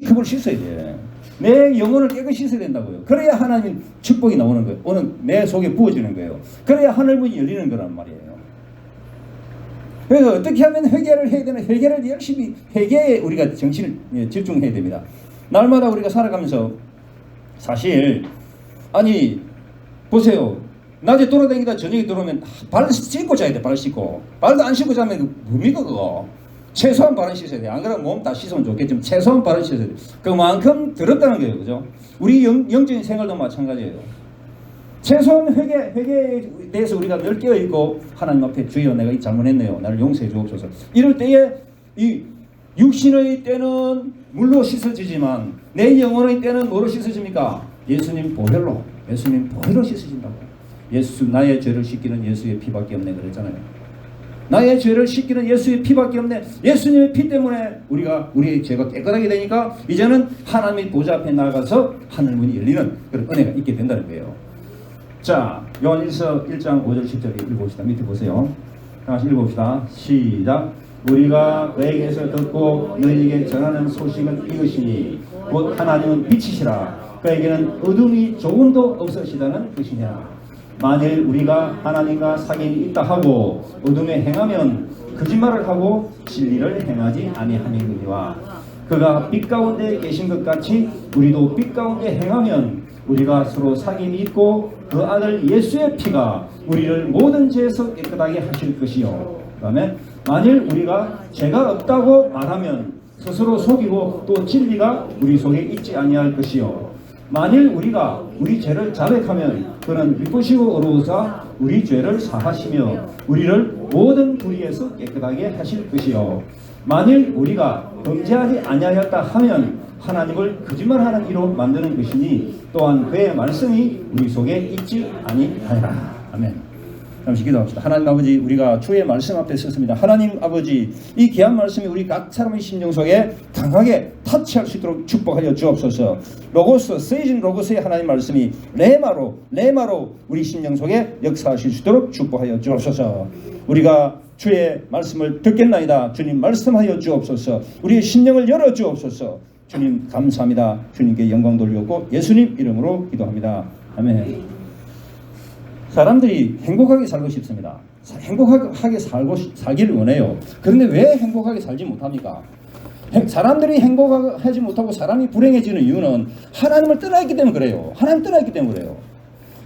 그걸 씻어야 돼. 내 영혼을 깨끗이 씻어야 된다고요. 그래야 하나님 축복이 나오는 거예요. 오늘 내 속에 부어지는 거예요. 그래야 하늘문이 열리는 거란 말이에요. 그래서 어떻게 하면 회개를 해야 되나? 회개를 열심히, 회개에 우리가 정신을 집중해야 됩니다. 날마다 우리가 살아가면서 사실, 아니, 보세요. 낮에 돌아다니다 저녁에 들어오면 발 씻고 자야 돼. 발 씻고. 발도 안 씻고 자면 뭡니까 그거? 최소한 발은 씻어야 돼. 안 그러면 몸 다 씻으면 좋겠지만 최소한 발은 씻어야 돼. 그만큼 들었다는 거예요. 그죠? 우리 영적인 생활도 마찬가지예요. 최소한 회개에 대해서 우리가 늘 깨어있고 하나님 앞에 주여 내가 이 잘못했네요. 나를 용서해 주옵소서. 이럴 때에 이 육신의 때는 물로 씻어지지만 내 영혼의 때는 뭐로 씻어집니까? 예수님 보혈로. 예수님 보혈로 씻어진다고. 예수 나의 죄를 씻기는 예수의 피밖에 없네 그랬잖아요. 나의 죄를 씻기는 예수의 피밖에 없네. 예수님의 피 때문에 우리의 죄가 깨끗하게 되니까 이제는 하나님의 보좌 앞에 나가서 하늘문이 열리는 그런 은혜가 있게 된다는 거예요. 자, 요한일서 1장 5절 10절 읽어봅시다. 밑에 보세요. 다시 읽어봅시다. 시작. 우리가 그에게서 듣고 너희에게 전하는 소식은 이것이니 곧 하나님은 빛이시라. 그에게는 어둠이 조금도 없으시다는 뜻이냐. 만일 우리가 하나님과 사귐이 있다 하고 어둠에 행하면 거짓말을 하고 진리를 행하지 아니하느니와 그가 빛 가운데 계신 것 같이 우리도 빛 가운데 행하면 우리가 서로 사귐이 있고 그 아들 예수의 피가 우리를 모든 죄에서 깨끗하게 하실 것이요. 그 다음에 만일 우리가 죄가 없다고 말하면 스스로 속이고 또 진리가 우리 속에 있지 아니할 것이요. 만일 우리가 우리 죄를 자백하면 그는 기쁘시고 어루우사 우리 죄를 사하시며 우리를 모든 불의에서 깨끗하게 하실 것이요. 만일 우리가 범죄하지 아니하였다 하면 하나님을 거짓말하는 이로 만드는 것이니 또한 그의 말씀이 우리 속에 있지 아니하리라. 아멘. 잠시 기도합시다. 하나님 아버지, 우리가 주의 말씀 앞에 섰습니다. 하나님 아버지, 이 귀한 말씀이 우리 각 사람의 심령 속에 강하게 타치할 수 있도록 축복하여 주옵소서. 로고스, 세이진 로고스의 하나님 말씀이 레마로 우리 심령 속에 역사하실 수 있도록 축복하여 주옵소서. 우리가 주의 말씀을 듣겠나이다. 주님 말씀하여 주옵소서. 우리의 심령을 열어 주옵소서. 주님 감사합니다. 주님께 영광 돌리고 예수님 이름으로 기도합니다. 아멘. 사람들이 행복하게 살고 싶습니다. 행복하게 살기를 원해요. 그런데 왜 행복하게 살지 못합니까? 사람들이 행복하지 못하고 사람이 불행해지는 이유는 하나님을 떠나 있기 때문에 그래요. 하나님 떠나 있기 때문에 그래요.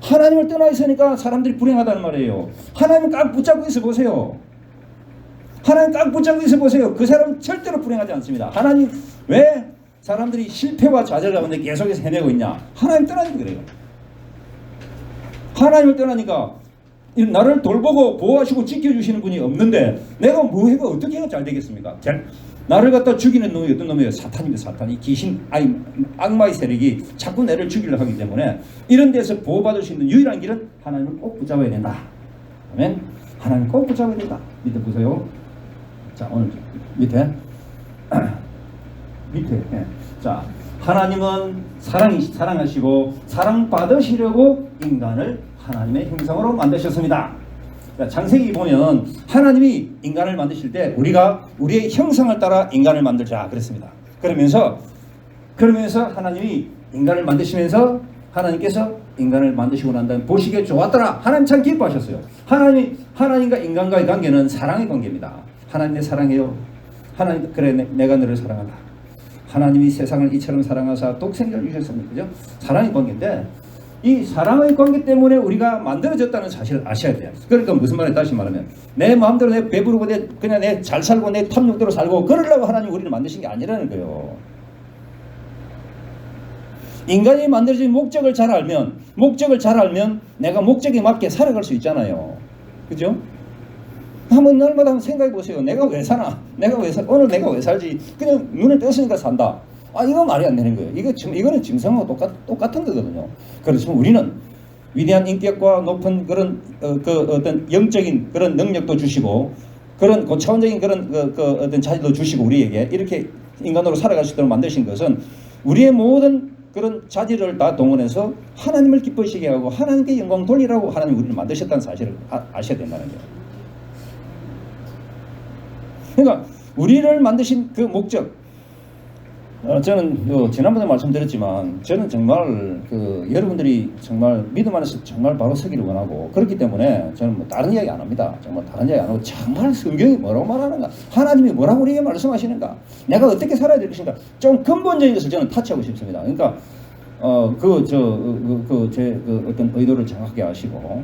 하나님을 떠나 있으니까 사람들이 불행하다는 말이에요. 하나님 꽉 붙잡고 있어 보세요. 하나님 꽉 붙잡고 있어 보세요. 그 사람은 절대로 불행하지 않습니다. 하나님 왜 사람들이 실패와 좌절 가운데 계속해서 헤매고 있냐? 하나님 떠나니까 그래요. 하나님을 떠나니까 나를 돌보고 보호하시고 지켜주시는 분이 없는데 내가 뭐 해가 어떻게 해야 잘 되겠습니까? 나를 갖다 죽이는 놈이 어떤 놈이에요? 사탄입니다. 사탄이 귀신, 악마의 세력이 자꾸 나를 죽이려 하기 때문에 이런 데서 보호받을 수 있는 유일한 길은 하나님을 꼭 붙잡아야 된다. 아멘. 하나님을 꼭 붙잡아야 된다. 밑에 보세요. 자, 오늘 밑에 자, 하나님은 사랑하시고 사랑받으시려고 인간을 하나님의 형상으로 만드셨습니다. 창세기 보면 하나님이 인간을 만드실 때 우리가 우리의 형상을 따라 인간을 만들자 그랬습니다. 그러면서 하나님이 인간을 만드시면서 하나님께서 인간을 만드시고 난 다음에 보시기에 좋았더라. 하나님 참 기뻐하셨어요. 하나님과 인간과의 관계는 사랑의 관계입니다. 하나님 내 사랑해요. 하나님 그래 내가 너를 사랑한다. 하나님이 세상을 이처럼 사랑하사 독생자를 주셨습니다. 그죠? 사랑의 관계인데 이 사랑의 관계 때문에 우리가 만들어졌다는 사실을 아셔야 돼요. 그러니까 무슨 말이에요? 다시 말하면 내 마음대로 내 배부르고 그냥 내 잘 살고 내 탐욕대로 살고 그러려고 하나님 우리를 만드신 게 아니라는 거예요. 인간이 만들어진 목적을 잘 알면 내가 목적에 맞게 살아갈 수 있잖아요. 그죠? 날마다 한번 생각해 보세요. 내가 왜 사나? 오늘 내가 왜 살지? 그냥 눈을 떴으니까 산다. 이거 말이 안 되는 거예요. 이거는 짐승하고 똑같은 거거든요. 그렇지만 우리는 위대한 인격과 높은 그런 어떤 영적인 그런 능력도 주시고 그런 고차원적인 그런 어떤 자질도 주시고 우리에게 이렇게 인간으로 살아갈 수 있도록 만드신 것은 우리의 모든 그런 자질을 다 동원해서 하나님을 기쁘시게 하고 하나님께 영광 돌리라고 하나님 우리를 만드셨다는 사실을 아셔야 된다는 거예요. 그러니까 우리를 만드신 그 목적, 저는 지난번에 말씀드렸지만 저는 정말 여러분들이 정말 믿음 안에서 정말 바로 서기를 원하고 그렇기 때문에 저는 뭐 다른 이야기 안 합니다. 정말 다른 이야기 안 하고 정말 성경이 뭐라고 말하는가, 하나님이 뭐라고 우리에게 말씀하시는가, 내가 어떻게 살아야 될 것인가, 좀 근본적인 것을 저는 타치하고 싶습니다. 그러니까 제 어떤 의도를 정확하게 아시고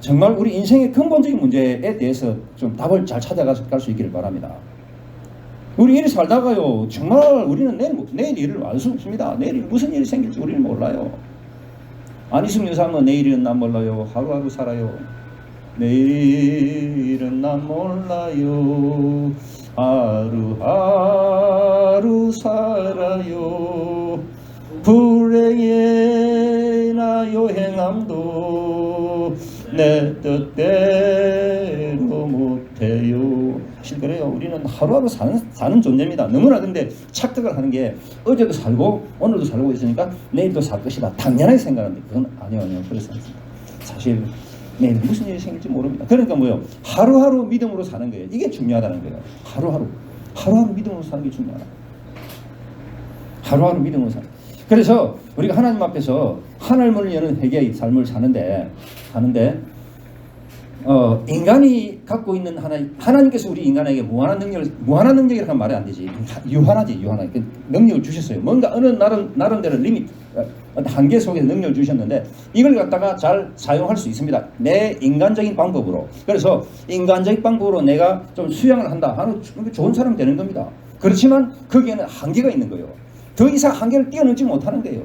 정말 우리 인생의 근본적인 문제에 대해서 좀 답을 잘 찾아갈 수 있기를 바랍니다. 우리 일이 살다가요, 정말 우리는 내일 일을 알 수 없습니다. 내일 무슨 일이 생길지 우리는 몰라요. 안희숙 여사는 내일은 난 몰라요. 하루하루 살아요. 내일은 난 몰라요. 하루하루 살아요. 불행해나 요행함도 내 뜻대로 못해요. 그래요. 우리는 하루하루 사는 존재입니다. 너무나 근데 착각을 하는 게 어제도 살고 오늘도 살고 있으니까 내일도 살 것이다. 당연하게 생각하는데 그건 아니에요. 그렇지 않습니다. 사실 내일 무슨 일이 생길지 모릅니다. 그러니까 뭐요? 하루하루 믿음으로 사는 거예요. 이게 중요하다는 거예요. 하루하루 믿음으로 사는 게 중요하다. 하루하루 믿음으로 사는. 그래서 우리가 하나님 앞에서 하늘문을 여는 회개의 삶을 사는데 인간이 갖고 있는 하나님께서 우리 인간에게 무한한 능력이라고 말이 안 되지. 유한하지. 능력을 주셨어요. 뭔가 어느 나름대로 리밋, 한계 속에 능력을 주셨는데 이걸 갖다가 잘 사용할 수 있습니다. 내 인간적인 방법으로. 그래서 인간적인 방법으로 내가 좀 수양을 한다 하는 좋은 사람 되는 겁니다. 그렇지만 거기에는 한계가 있는 거예요. 더 이상 한계를 뛰어넘지 못하는 거예요.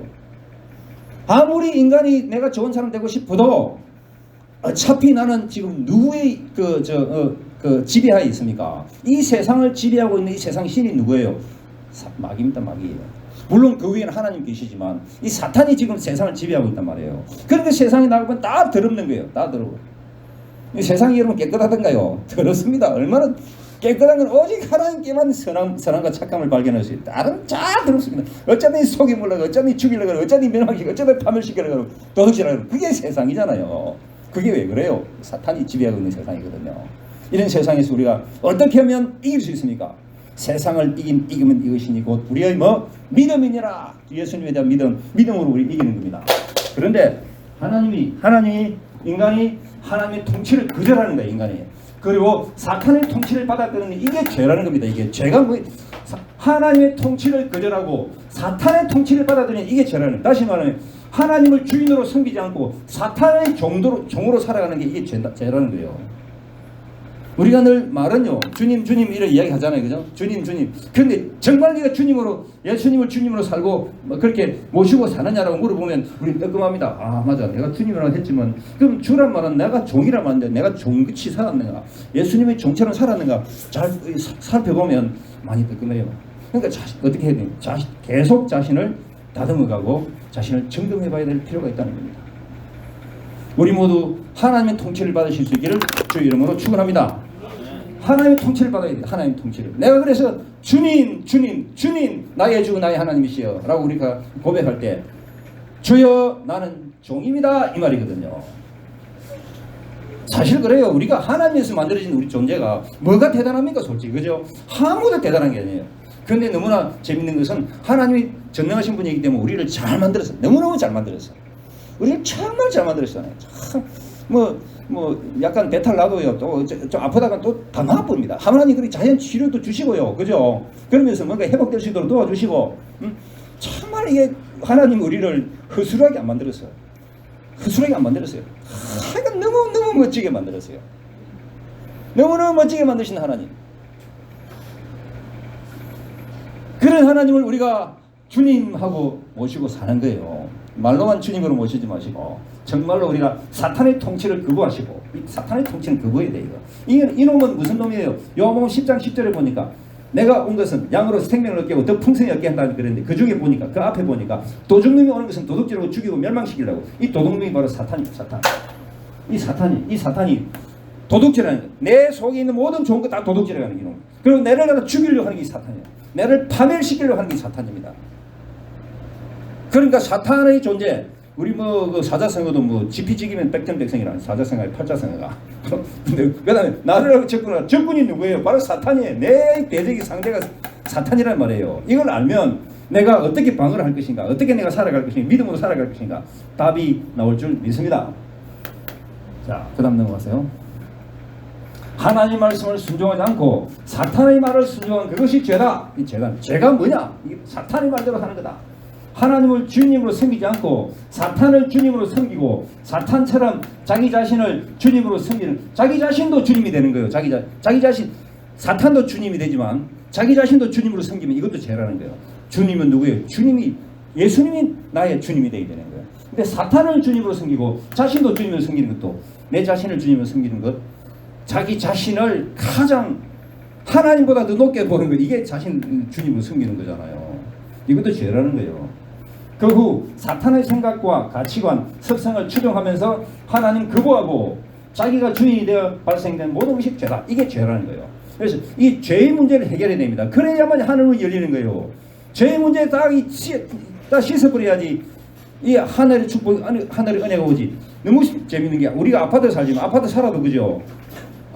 아무리 인간이 내가 좋은 사람 되고 싶어도 어차피 나는 지금 누구의 지배하에 있습니까? 이 세상을 지배하고 있는 이 세상 신이 누구예요? 마귀입니다. 마귀예요. 물론 그 위에는 하나님 계시지만 이 사탄이 지금 세상을 지배하고 있단 말이에요. 그런데 세상에 나가면 다 더럽는 거예요. 다 더러워. 이 세상이 여러분 깨끗하던가요? 더럽습니다. 얼마나 깨끗한 건 오직 하나님께만 선함과 착함을 발견할 수 있다. 다른 다 더럽습니다. 어쩌니 속이려고, 어쩌니 죽이려고, 어쩌니 멸망시키고, 어쩌니 파멸시키려고, 도둑질하려고. 그게 세상이잖아요. 그게 왜 그래요? 사탄이 지배하고 있는 세상이거든요. 이런 세상에서 우리가 어떻게 하면 이길 수 있습니까? 세상을 이기면 이것이니 곧 우리의 믿음이니라. 예수님에 대한 믿음으로 우리 이기는 겁니다. 그런데 하나님이 인간이 하나님의 통치를 거절하는 거예요. 인간이. 그리고 사탄의 통치를 받아들이는 이게 죄라는 겁니다. 이게 죄가 하나님의 통치를 거절하고 사탄의 통치를 받아들이는 이게 죄라는 거예요. 다시 말하면 하나님을 주인으로 섬기지 않고 사탄의 종으로 살아가는 게 이게 죄라는 거예요. 우리가 늘 말은요, 주님 이런 이야기 하잖아요. 그죠? 주님. 그런데 정말 네가 예수님을 주님으로 살고 그렇게 모시고 사느냐라고 물어보면 우리 뜨끔합니다. 아, 맞아. 내가 주님이라고 했지만 그럼 주란 말은 내가 종이란 말인데 내가 종같이 살았는가? 예수님의 종처럼 살았는가? 잘 살펴보면 많이 뜨끔해요. 그러니까 어떻게 해야 돼요? 계속 자신을 다듬어가고 자신을 점검해봐야 될 필요가 있다는 겁니다. 우리 모두 하나님의 통치를 받으실 수 있기를 주 이름으로 축원합니다. 하나님의 통치를 받아야 돼요. 하나님의 통치를. 내가 그래서 주님 나의 주 나의 하나님이시여 라고 우리가 고백할 때 주여 나는 종입니다 이 말이거든요. 사실 그래요. 우리가 하나님에서 만들어진 우리 존재가 뭐가 대단합니까? 솔직히 그죠? 아무도 대단한 게 아니에요. 그런데 너무나 재밌는 것은 하나님이 전능하신 분이기 때문에 우리를 잘 만들었어요. 너무너무 잘 만들었어요. 우리를 정말 잘 만들었잖아요. 약간 배탈 나도요. 또 좀 아프다가 또 더 나아봅니다. 하나님 그렇게 자연 치료도 주시고요. 그죠? 그러면서 뭔가 회복될 수 있도록 도와주시고, 정말 이게 하나님 우리를 허술하게 안 만들었어요. 하여간 너무 멋지게 만들었어요. 너무너무 멋지게 만드신 하나님. 그런 하나님을 우리가 주님하고 모시고 사는 거예요. 말로만 주님으로 모시지 마시고 정말로 우리가 사탄의 통치를 거부하시고, 사탄의 통치는 거부해야 돼요. 이놈은 무슨 놈이에요? 요한복음 10장 10절에 보니까 내가 온 것은 양으로서 생명을 얻게 하고 더 풍성히 얻게 한다는 그랬는데 그 중에 보니까 그 앞에 보니까 도둑놈이 오는 것은 도둑질하고 죽이고 멸망시키려고. 이 도둑놈이 바로 사탄입니다. 사탄. 이 사탄이 도둑질하는 거예요. 내 속에 있는 모든 좋은 거 다 도둑질하는 이놈. 그리고 내를 갖다 죽이려고 하는 게 사탄이에요. 내를 파멸시키려고 하는 게 사탄입니다. 그러니까 사탄의 존재, 우리 그 사자성어도 지피지기면 백전백승이라는 사자성어의 팔자성어가. 근데 그 다음에 나를 적군이 누구예요? 바로 사탄이에요. 내 대적이 상대가 사탄이란 말이에요. 이걸 알면 내가 어떻게 방어를 할 것인가, 어떻게 내가 살아갈 것인가, 믿음으로 살아갈 것인가 답이 나올 줄 믿습니다. 자, 그 다음 넘어가세요. 하나님 말씀을 순종하지 않고 사탄의 말을 순종한 그것이 죄다. 이 죄가 뭐냐? 이게 사탄의 말대로 하는 거다. 하나님을 주님으로 섬기지 않고 사탄을 주님으로 섬기고 사탄처럼 자기 자신을 주님으로 섬기는, 자기 자신도 주님이 되는 거예요. 자기 자신, 사탄도 주님이 되지만 자기 자신도 주님으로 섬기면 이것도 죄라는 거예요. 주님은 누구예요? 예수님이 나의 주님이 되게 되는 거예요. 근데 사탄을 주님으로 섬기고 자신도 주님으로 섬기는 것도, 내 자신을 주님으로 섬기는 것, 자기 자신을 가장 하나님보다 더 높게 보는 것, 이게 자신 주님으로 섬기는 거잖아요. 이것도 죄라는 거예요. 그 후 사탄의 생각과 가치관, 습성을 추종하면서 하나님 거부하고 자기가 주인이 되어 발생된 모든 것이 죄다. 이게 죄라는 거예요. 그래서 이 죄의 문제를 해결해야 됩니다. 그래야만 하늘은 열리는 거예요. 죄의 문제 다 씻어버려야지 이 하늘의 축복, 하늘의 은혜가 오지. 너무 재밌는 게, 우리가 아파트 살지만 아파트 살아도 그죠?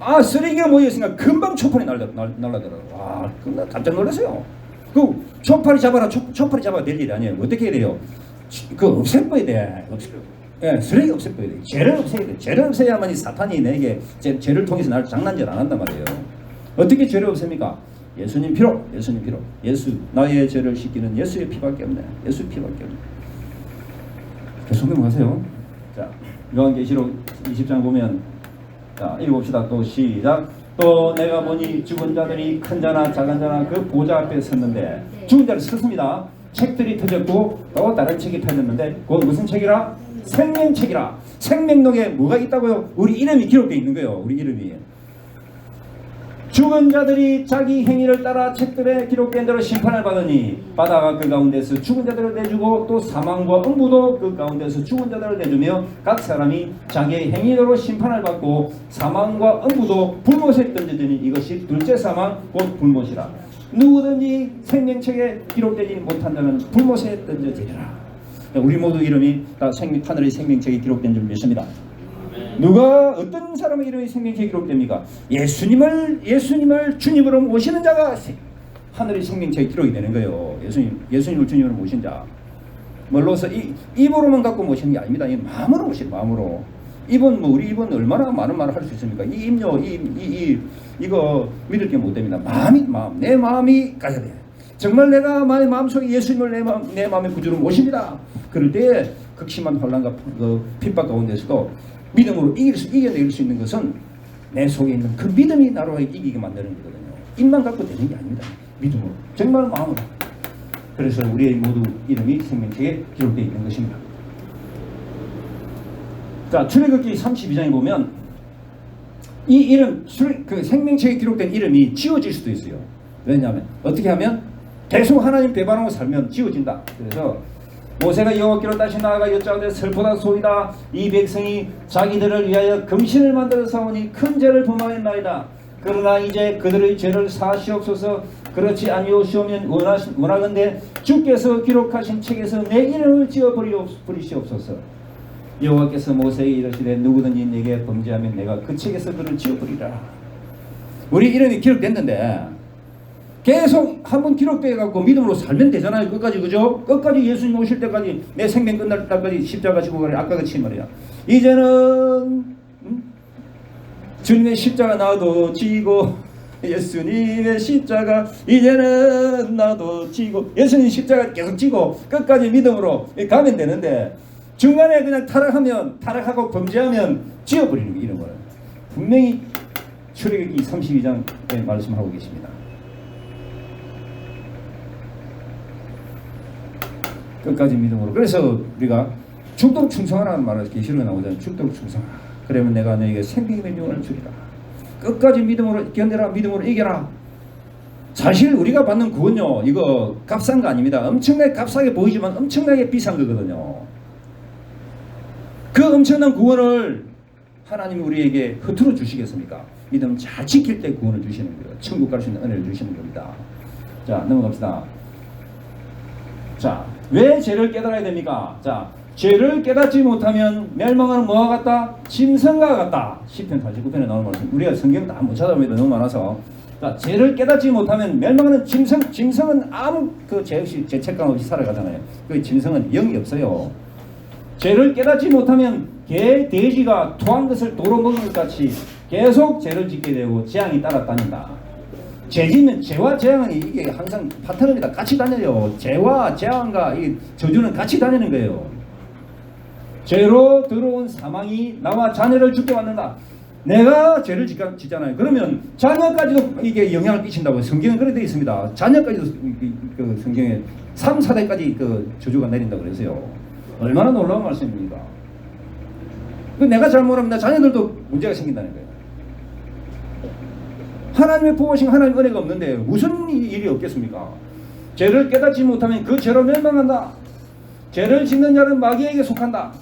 아, 쓰레기가 모여있으니까 금방 초파리 날라더라고요. 와, 나 깜짝 놀랐어요. 그 초파리 잡아라, 초파리 잡아야 될 일이 아니에요. 어떻게 해야 돼요? 없애버려야 돼. 예, 쓰레기 없애버려야 돼. 죄를 없애야 돼. 죄를 없애야만 이 사탄이 내게 죄를 통해서 나를 장난질 안 한단 말이에요. 어떻게 죄를 없앱니까? 예수님 피로, 예수님 피로. 예수, 나의 죄를 씻기는 예수의 피밖에 없네. 예수 피밖에 없네. 계속 넘어가세요. 자, 요한계시록 20장 보면, 자, 읽어봅시다. 또 시작. 또 내가 보니 죽은 자들이 큰 자나 작은 자나 그 보좌 앞에 섰는데, 죽은 자를 섰습니다. 책들이 터졌고 또 다른 책이 터졌는데, 그건 무슨 책이라? 생명책이라. 생명록에 뭐가 있다고요? 우리 이름이 기록되어 있는 거예요. 우리 이름이. 죽은 자들이 자기 행위를 따라 책들에 기록된 대로 심판을 받으니 바다가 그 가운데서 죽은 자들을 내주고 또 사망과 음부도 그 가운데서 죽은 자들을 내주며 각 사람이 자기의 행위대로 심판을 받고 사망과 음부도 불못에 던져지니 이것이 둘째 사망 곧 불못이라. 누구든지 생명책에 기록되지 못한 자는 불못에 던져지리라. 우리 모두 이름이 다 하늘의 생명책에 기록된 줄 믿습니다. 누가, 어떤 사람의 이름이 생명책에 기록됩니까? 예수님을 주님으로 모시는 자가 하늘의 생명책에 기록이 되는 거예요. 예수님을 주님으로 모신 자. 뭘로서 입으로만 갖고 모시는 게 아닙니다. 이 마음으로 모시는, 마음으로. 우리 입은 얼마나 많은 말을 할 수 있습니까? 이 입요, 이거 믿을 게 못 됩니다. 내 마음이 가야 돼. 정말 내가 마음속에 예수님을 내 마음의 구주로 모십니다. 그럴 때 극심한 혼란과 핍박 가운데서도 믿음으로 이겨낼 수 있는 것은 내 속에 있는 그 믿음이 나로 이기게 만드는 거거든요. 입만 갖고 되는 게 아닙니다. 믿음으로, 정말 마음으로. 그래서 우리의 모두 이름이 생명책에 기록되어 있는 것입니다. 자, 출애굽기 32장에 보면 이 이름, 그 생명책에 기록된 이름이 지워질 수도 있어요. 왜냐하면 어떻게 하면 계속 하나님 배반하고 살면 지워진다. 그래서 모세가 여호와께로 다시 나아가 여짜오되 슬프다 소이다. 이 백성이 자기들을 위하여 금신을 만들어 사오니 큰 죄를 범하였나이다. 그러나 이제 그들의 죄를 사하시옵소서. 그렇지 아니오시오면 원하건대 주께서 기록하신 책에서 내 이름을 지어 버리시옵소서. 여호와께서 모세에게 이르시되 누구든지 내게 범죄하면 내가 그 책에서 그를 지어버리라. 우리 이름이 기록됐는데 계속 한번 기록되어 갖고 믿음으로 살면 되잖아요. 끝까지, 그죠? 끝까지 예수님 오실 때까지, 내 생명 끝날 때까지 십자가 지고 가래. 아까 같이 말이야. 이제는 주님의 십자가 나도 지고, 예수님의 십자가 이제는 나도 지고, 예수님 십자가 계속 지고 끝까지 믿음으로 가면 되는데, 중간에 그냥 타락하고 범죄하면 지어버리는 게, 이런 거예요. 분명히 출애굽기 32장에 말씀하고 계십니다. 끝까지 믿음으로. 그래서 우리가 죽도록 충성하라는 말을 계시록에 나오잖아요. 죽도록 충성하라. 그러면 내가 너에게 생명의 영혼을 주리라. 끝까지 믿음으로 견뎌라. 믿음으로 이겨라. 사실 우리가 받는 구원요, 이거 값싼 거 아닙니다. 엄청나게 값싸게 보이지만 엄청나게 비싼 거거든요. 그 엄청난 구원을 하나님이 우리에게 허투루 주시겠습니까? 믿음 잘 지킬 때 구원을 주시는 거예요. 천국 갈 수 있는 은혜를 주시는 겁니다. 자, 넘어갑시다. 자, 왜 죄를 깨달아야 됩니까? 자, 죄를 깨닫지 못하면 멸망하는 뭐와 같다? 짐승과 같다. 10편 49편에 나오는 말씀. 우리가 성경 다 못 찾아보면 너무 많아서 자, 죄를 깨닫지 못하면 멸망하는 짐승은 아무 그 죄 없이 죄책감 없이 살아가잖아요. 그 짐승은 영이 없어요. 죄를 깨닫지 못하면 개, 돼지가 토한 것을 도로 먹는 것 같이 계속 죄를 짓게 되고 재앙이 따라다닌다. 죄지면 죄와 재앙은 이게 항상 파트너입니다. 같이 다녀요. 죄와 재앙과 이 저주는 같이 다니는 거예요. 죄로 들어온 사망이 나와 자녀를 죽게 만든다. 내가 죄를 짓잖아요. 그러면 자녀까지도 이게 영향을 끼친다고 성경에 그렇게 되어 있습니다. 자녀까지도 그 성경에 3, 4대까지 그 저주가 내린다고 그랬어요. 얼마나 놀라운 말씀입니까? 그 내가 잘못하면 내 자녀들도 문제가 생긴다는 거예요. 하나님의 보호하신 하나님 은혜가 없는데 무슨 일이 없겠습니까? 죄를 깨닫지 못하면 그 죄로 멸망한다. 죄를 짓는 자는 마귀에게 속한다.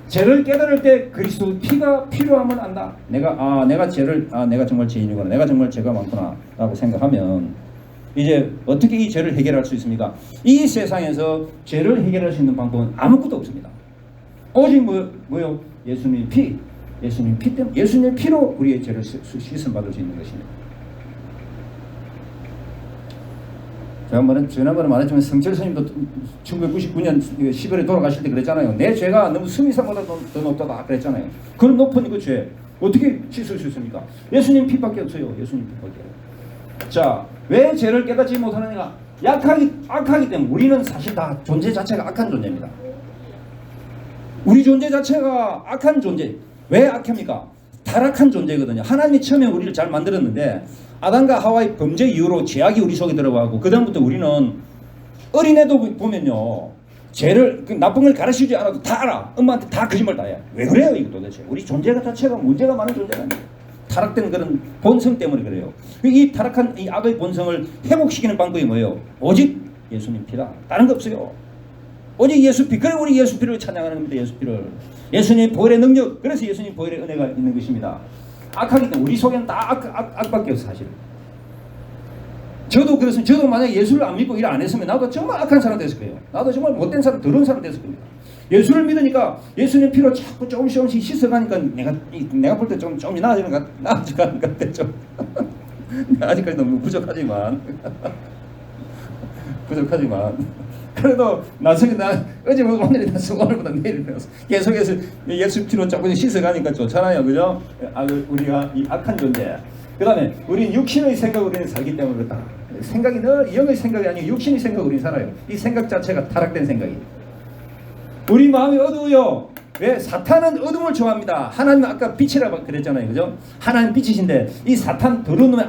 죄를 깨달을 때 그리스도 피가 필요함을 안다. 내가 정말 죄인이구나. 내가 정말 죄가 많구나 라고 생각하면 이제 어떻게 이 죄를 해결할 수 있습니까? 이 세상에서 죄를 해결할 수 있는 방법은 아무것도 없습니다. 오직 뭐요? 예수님의 피 때문에, 예수님의 피로 우리의 죄를 씻음 받을 수 있는 것입니다. 제가 지난번에 말했지만 성철 스님도 1999년 10월에 돌아가실 때 그랬잖아요. 내 죄가 너무 수미상보다 더 높다 그랬잖아요. 그런 높은 그 죄 어떻게 씻을 수 있습니까? 예수님 피밖에 없어요. 예수님 피밖에. 자, 왜 죄를 깨닫지 못하느냐? 악하기 때문에. 우리는 사실 다 존재 자체가 악한 존재입니다. 우리 존재 자체가 악한 존재. 왜 악합니까? 타락한 존재거든요. 하나님이 처음에 우리를 잘 만들었는데 아담과 하와의 범죄 이후로 죄악이 우리 속에 들어가고 그 다음부터 우리는 어린애도 보면요, 죄를 나쁜 걸 가르치지 않아도 다 알아. 엄마한테 다 거짓말 다 해. 왜 그래요 이거 도대체? 우리 존재가 자체가 문제가 많은 존재가 아니에요. 타락된 그런 본성 때문에 그래요. 이 타락한 이 악의 본성을 회복시키는 방법이 뭐예요? 오직 예수님 피다. 다른 거 없어요. 오직 예수 피. 그래 우리 예수 피를 찬양하는 겁니다. 예수 피를. 예수님 보혈의 능력. 그래서 예수님 보혈의 은혜가 있는 것입니다. 악하기 때문에 우리 속에는 다 악밖에 없어 사실. 저도 그렇습니다. 저도 만약에 예수를 안 믿고 일 안 했으면 나도 정말 악한 사람 됐을 거예요. 나도 정말 못된 사람, 더러운 사람 됐을 겁니다. 예수를 믿으니까 예수님 피로 자꾸 조금씩 씻어가니까 내가 볼 때 좀 나아지는 것 같아. 좀 아직까지 너무 부족하지만 그래도 나중에 어제 오늘이 다 오늘보다 내일 배웠어. 계속해서 예수 피로 조금씩 씻어가니까 좋잖아요, 그죠? 우리가 이 악한 존재. 그 다음에 우리는 육신의 생각으로 우리는 살기 때문에 그렇다. 생각이 늘 영의 생각이 아니고 육신의 생각으로 우리는 살아요. 이 생각 자체가 타락된 생각이에요. 우리 마음이 어두워요. 왜? 사탄은 어둠을 좋아합니다. 하나님은 아까 빛이라고 그랬잖아요, 그죠? 하나님 빛이신데 이 사탄 더러운 놈이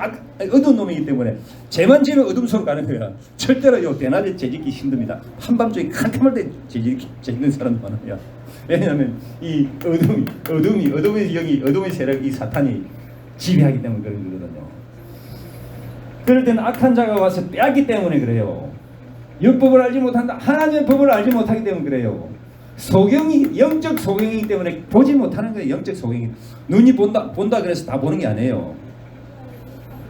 어두운 놈이기 때문에 죄만 지으면 어둠 속으로 가는 거야. 절대로 요 대낮에 죄짓기 힘듭니다. 한밤중에 캄캄할 때 죄짓는 사람도 많아요. 왜냐하면 이 어둠의 영이, 어둠의 세력, 이 사탄이 지배하기 때문에 그런 거거든요. 그럴 때는 악한 자가 와서 빼앗기 때문에 그래요. 율법을 알지 못한다. 하나님의 법을 알지 못하기 때문에 그래요. 소경이, 영적 소경이기 때문에 보지 못하는 거예요. 영적 소경이. 눈이 본다 그래서 다 보는 게 아니에요.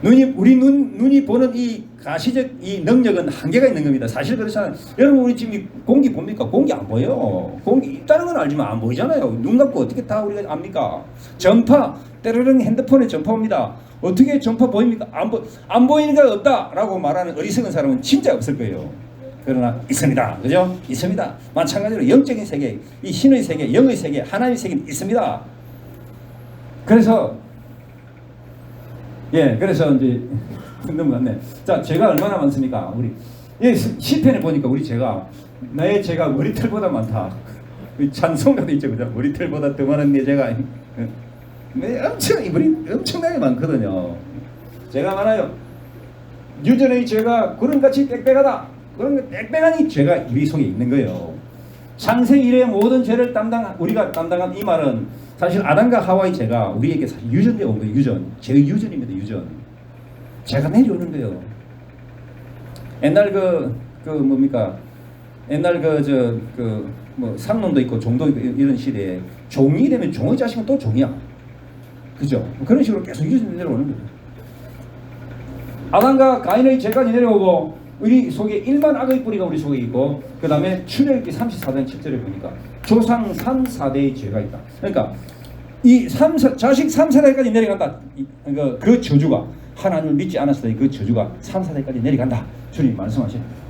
우리 눈이 보는 이 가시적 이 능력은 한계가 있는 겁니다. 사실 그렇잖아요. 여러분 우리 지금 공기 봅니까? 공기 안 보여요. 공기 있다는 건 알지만 안 보이잖아요. 눈 감고 어떻게 다 우리가 압니까? 전파, 때로는 핸드폰에 전파 옵니다. 어떻게 전파 보입니까? 안 보이니까 없다라고 말하는 어리석은 사람은 진짜 없을 거예요. 그러나 있습니다. 그죠? 있습니다. 마찬가지로 영적인 세계, 이 신의 세계, 영의 세계, 하나님의 세계는 있습니다. 그래서 이제 넘어갔네. 자, 죄가 얼마나 많습니까? 우리 시편에 보니까 우리 나의 죄가 머리털보다 많다. 찬송가도 있죠, 그죠? 머리털보다 더 많은 내 죄가 엄청나게 많거든요. 죄가 많아요. 유전의 죄가 구름같이 빽빽하다. 그런 빽빽한 이 죄가 우리 속에 있는 거예요. 창세 이래 모든 죄를 우리가 담당한 이 말은 사실 아담과 하와의 죄가 우리에게 사실 유전되어 온 거예요. 죄의 유전입니다. 유전. 죄가 내려오는 거예요. 옛날 옛날 상놈도 있고 종도 있고 이런 시대에 종이 되면 종의 자식은 또 종이야. 그죠? 그런 식으로 계속 유전이 내려오는 거예요. 아담과 가인의 죄까지 내려오고 우리 속에 일반 악의 뿌리가 우리 속에 있고 그 다음에 출애굽기 34장 7절에 보니까 조상 3, 4대의 죄가 있다. 그러니까 이 자식 3, 4대까지 내려간다. 그 저주가. 하나님을 믿지 않았을 때 그 저주가 3, 4대까지 내려간다. 주님 말씀하시는 거예요.